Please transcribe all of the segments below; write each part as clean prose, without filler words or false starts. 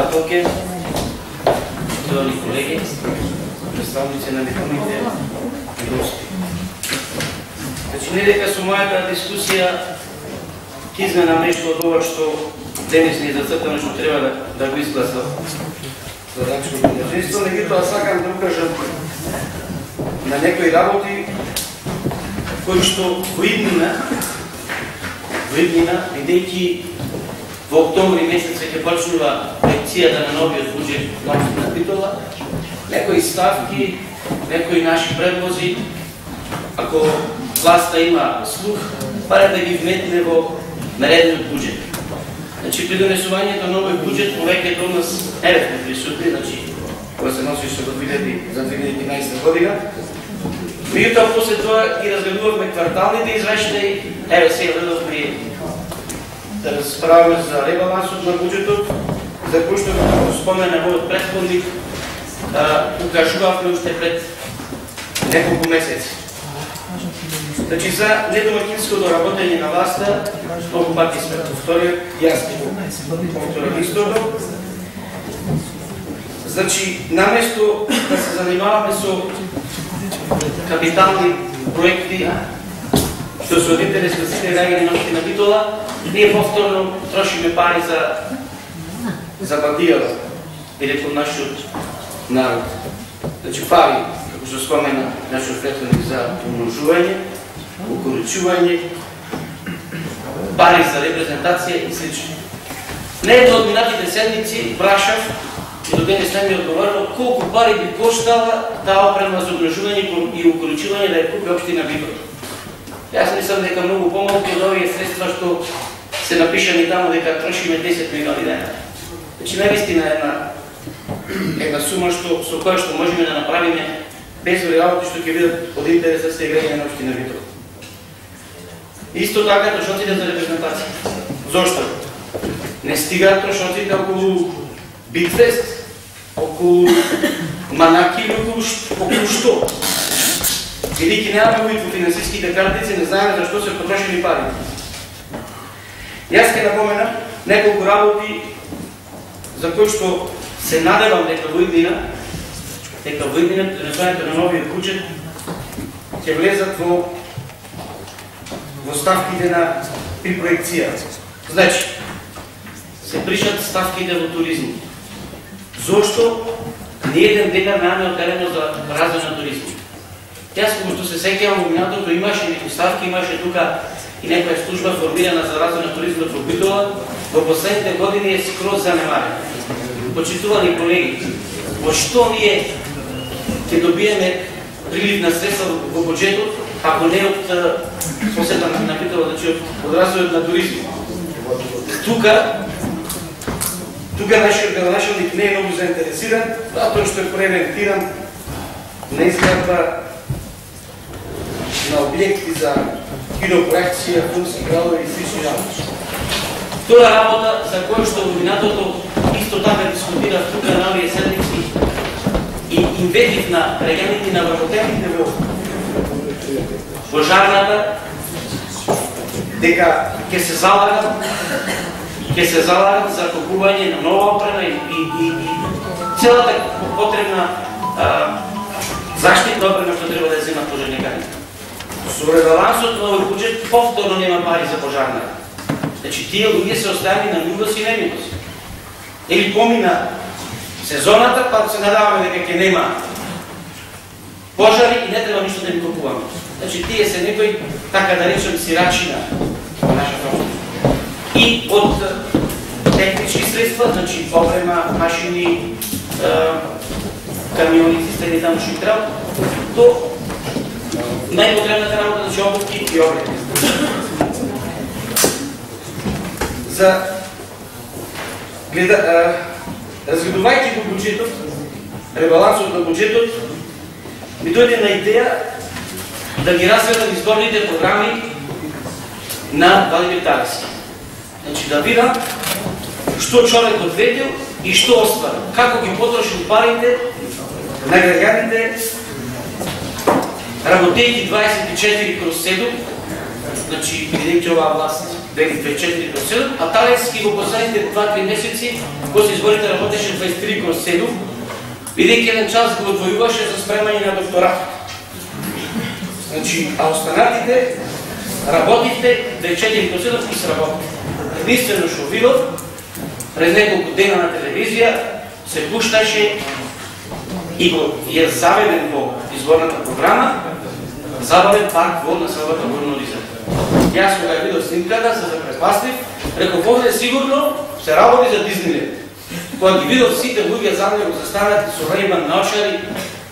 председателке, почитувани колеги, представници на виховните и гости. Значи, не дека со мојата дискусија ќе изменам нешто од ова што денес ни зацртано што треба да го изгласам за дачното држинство, меѓутоа сакам да укажам на некои работи кои што во иднина, бидејќи во октомври месец ќе почнува лекцијата на новиот буџет на општина Битола, некои ставки, некои наши предлози, ако власта има слух, барем да ги вметне во наредниот буџет. Значи, при донесувањето на новиот буџет, повеќето од нас не бевме присутни, значи, кога се носеше за 2011 година. Меѓутоа, после тоа ги разгледувавме кварталните извештаи, еве сега гледавме да расправаме за ребалансот на буџетот, за кој што го спомена мојот претходник, укажувавме уште пред неколку месеци. Значи, за недомакинското работење на власта, многу пати сме повторили, јас ќе го повторам истото. Значи, наместо да се занимаваме со капитални проекти, што се од интерес на сите граѓани на општина Битола, ние повторно трошиме пари за бандијава, или кон нашиот народ. Значи, пари, како што спомена нашиот претходник, за умножување, укоричување, пари за репрезентација и слично. Не едно од минатите седмици прашав и до денес не ми одговорил колку пари би коштала таа опрема за умножување и укоричување да ја купи општина Битола. Јас мислам дека многу помалку од овие средства што се напишани таму дека трошиме 10 милиони дена. Значи, наистина една сума со која што можеме да направиме безброј работи што ќе бидат од интерес за сите граѓани на општина Битола. Исто така трошоците за репрезентација. Зошто? Не стигаат трошоците околу Битфест, околу Манаки или околу што? Бидејќи немаме увид во финансиските картици, не знаеме зашто се потрошени пари. Јас ќе напоменам неколку работи за кои што се надевам дека во иднина донесувањето на новиот буџет ќе влезат во ставките при проекција. Значи, се пришат ставките во туризм. Зошто ни еден денар немаме одделено за развој на туризм? Јас, кога што се сеќавам во минатото, имаше некои ставки, имаше тука и некоја служба формирана за развој на туризмот во Битола, во последните години е скроз занемарена. Почитувани колеги, во што ние ќе добиеме прилив на средства во буџетот, ако не од посета на Битола, значи од развојот на туризмот? Тука нашиот градоначалник не е многу заинтересиран, затоа што е превентиран на изградба на објекти за кинопроекција, филмски градови и слични работи. Втора работа за која што во минатото исто така дискутирав тука на овие седмици и инветив на граѓаните на вработените во жарната, дека ќе се залагам за купување на нова опрема и целата потребна заштитна опрема што треба да ја земат пожарникарите. Со ребалансот на овој буџет повторно нема пари за пожарната. Значи, тие луѓе се оставени на милост и немилост. Или помина сезоната, па се надаваме дека ќе нема пожари и не треба ништо да им купуваме. Значи, тие се некои, така да речем, сирачина во нашата општина. И од технички средства, значи опрема, машини, камиони, цистерни, таму што треба, до најпотребната работа, значи обувки и облеки. Разгледувајќи го буџетот, ребалансот на буџетот, ми дојде на идеја да ги разгледам изборните програми на Владимир Тараски. Значи, да видам што човекот ветил и што остварил, како ги потрошил парите на граѓаните, работејќи 24/7, значи, бидејќи оваа власт 24/7, а Талевски во последните 2-3 месеци, кога се изборите, работеше 23/7, бидејќи еден час го одвојуваше за спремање на докторат. Значи, а останатите работите 24/7 и се работите. Единствено што видов, през неколку дена на телевизија се пушташе и го е заведен во изборната програма забавен парк во населбата Горно Ориза. Јас кога ја видов снимката, се запрепастив, реков овде сигурно се работи за Дизниленд. Кога ги видов сите луѓе за него застанати со Рейбан наочари,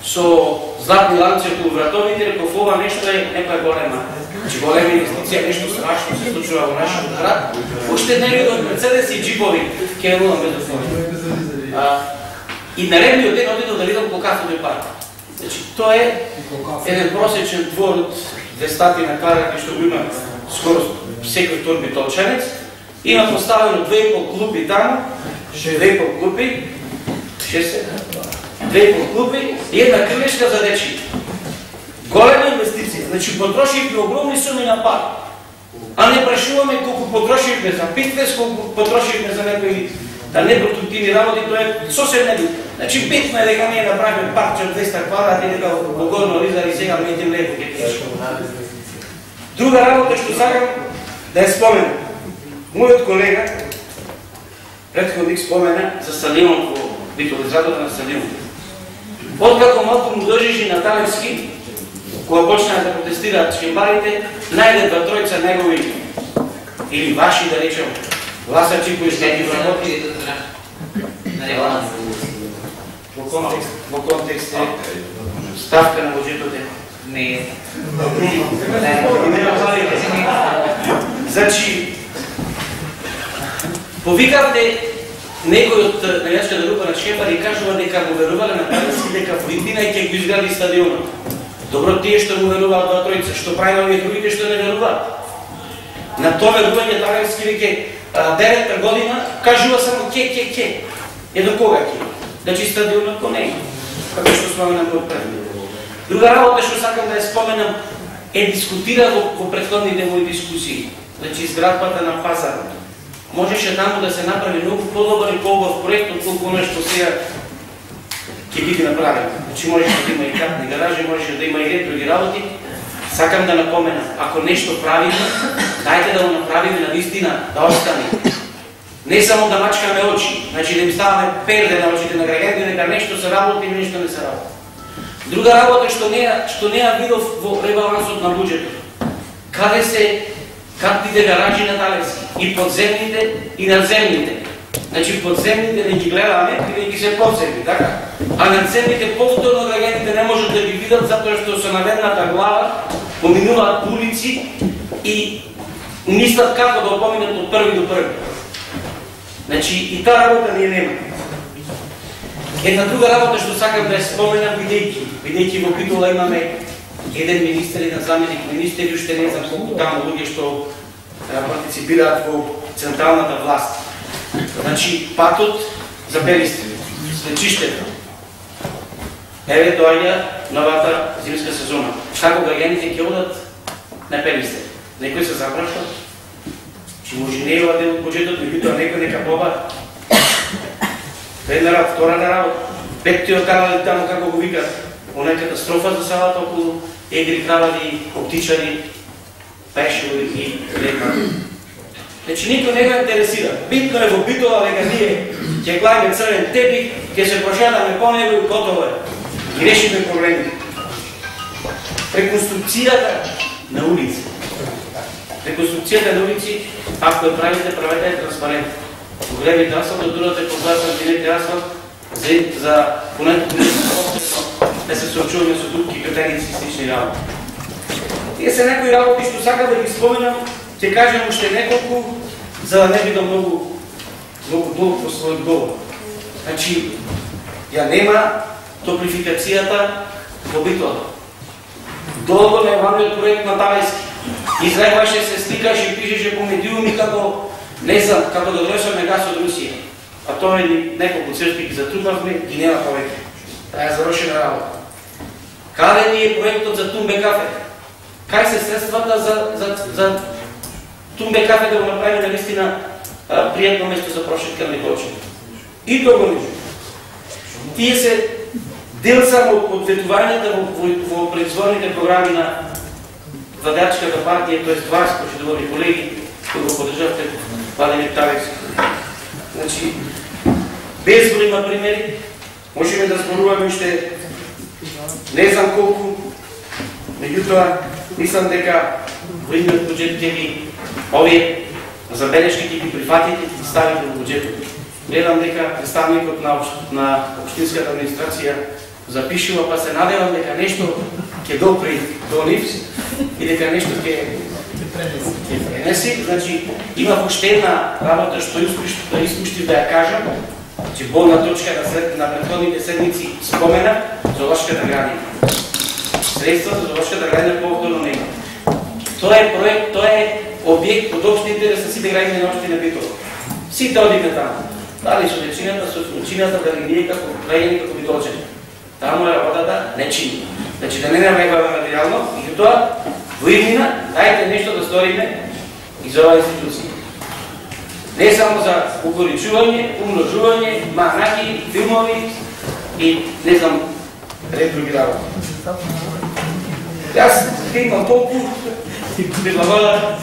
со златни ланци околу вратовите, реков ова нешто е некоја голема. Значи голема инвестиција, нешто страшно се случува во нашиот град. Уште не видов Мерцедес и джипови, ке еднувам без условија. И наредниот ден одидов да видам Кокасовиот парк. Значи, тоа е еден просечен двор од 200 квадрати што го има скоро секој торби толченец. Има поставено 2,5 клупи таму, 2,5 клупи, 2,5 клупи и една крилешка за дечи. Голема инвестиција. Значи, потрошивме огромни суми на парк. А не прашуваме колку потрошивме за питвес, колку потрошивме за некои непродуктивни работи, тоа е сосем небитно. Значи, битно е дека ние направиме паркче од 200 квадрати, дека во Горно Ориза и сега метим лепо ќе пише. Друга работа што сакам да ја споменам. Мојот колега, претходник, спомена за стадионот во витализаторот на стадионот. Откако малку му дожижи на Талевски, кога почнаа да протестираат шкембарите, најде 2-3 негови или ваши, да речем, гласачи кои што ги работи во контекст ставка на буџетот е. Не. Значи, повикавте некој од навијачката група на шкембари и кажува дека го верувале на Талевски дека во иднина ќе го изгради стадионот. Добро, тие што му веруваат 2-3, што правиме овие другите што не веруваат? На тоа верување Талевски веќе 9 година кажува само ке. До кога ке? Значи стадионот ко не е. Како што споменам во пред. Друга работа што сакам да ја споменам е дискутира во претходните мои дискусии. Значи изградбата на пазарот. Можеше таму да се направи многу подобар и поубав проект отколку оно што сега ќе биде направено. Значи можеше да има и катни гаражи, можеше да има и ред други работи. Сакам да напоменам, ако нешто правиме, дајте да го направиме на вистина, да остане. Не само да мачкаме очи, значи да им ставаме перде на очите на граѓаните, дека нешто се работи и нешто не се работи. Друга работа што не ја видов во ребалансот на буџетот. Каде се катните гаражи на Талевски? И подземните, и надземните. Значи подземните не ги гледаме, бидејќи се подземни, така? А надземните повторно граѓаните не можат да ги видат затоа што со наведната глава поминуваат улици и мислат како да поминат од први до први. Значи и таа работа ние нема. Една друга работа што сакам да ја споменам, бидејќи во Битола имаме еден министер, еден заменик министер и уште не знам колку таму луѓе што партиципираат во централната власт. Значи патот за Пелисте, слечиштето. Еве доаѓа новата зимска сезона. Како граѓаните ќе одат на Пелисте? Некој се запрашува? Че може не е дел од буџетот, меѓутоа некој нека проба. Една работа, втората работа. Петтиот канал таму како го викат, она катастрофа за салата околу егри, кравади, оптичари, пешеви и лека. Значи никој не го интересира. Битно е во Битола дека ние ќе клајме црвен тепих, ќе се прошетаме по него и готово е. И решиме проблемите. Реконструкцијата на улици. Реконструкцијата на улици, ако ја правите, правете е транспарентно. Погледнете асфалт, дурате по 2 сантиметри асфалт за понето да се соочуваме со дупки, катеници и слични работи. Тие се некои работи што сакам да ги споменам, ќе кажем уште неколку, за да не бидам многу долг во својот говор. Значи, ја нема топлификацијата во Битола. Долго најавниот проект на Талевски. Излегваше се, стикаше и пишеше по медиуми како, не знам, како да донесеме газ од Русија. А тоа е неколку цртки ги затрупавме, ги нема повеќе. Таа е завршена работа. Каде ни е проектот за Тумбе кафе? Кај се средствата за Тумбе кафе да го направи наистина приятно место за прошетка на Гочев. И тоа го нижу. Тие се дел само од ветувањата во производните програми на Владачката партија, т.е. вас, почитувани колеги, кои го подржавте Владимир Тавецки. Значи, безброј има примери, можеме да зборуваме уште не знам колку, меѓутоа, мислам дека во идниот буџет ќе ви овие забелешки ќе ги прифатите и ги ставите во буџетот. Гледам дека представникот на општинската администрација запишува, па се надевам дека нешто ќе допри до нив и дека нешто ќе пренеси. Значи, има уште една работа што испуштив да ја кажам, че болна точка на претходните седмици спомена зоолошката градина. Средства за зоолошката градина повторно нема. Тоа е проект, тоа е објект од општи интерес на сите граѓани на општина Битола. Сите одите таму. Дали со дечината, со внучината, дали ние како граѓани, како битолчани. Таму е работата не чини. Значи да не навлегваме материјално, и тоа во иднина, дајте нешто да сториме и за оваа институција. Не само за укоричување, умножување, махнаки, филмови и не знам други работи. Јас имам толку, би благодарам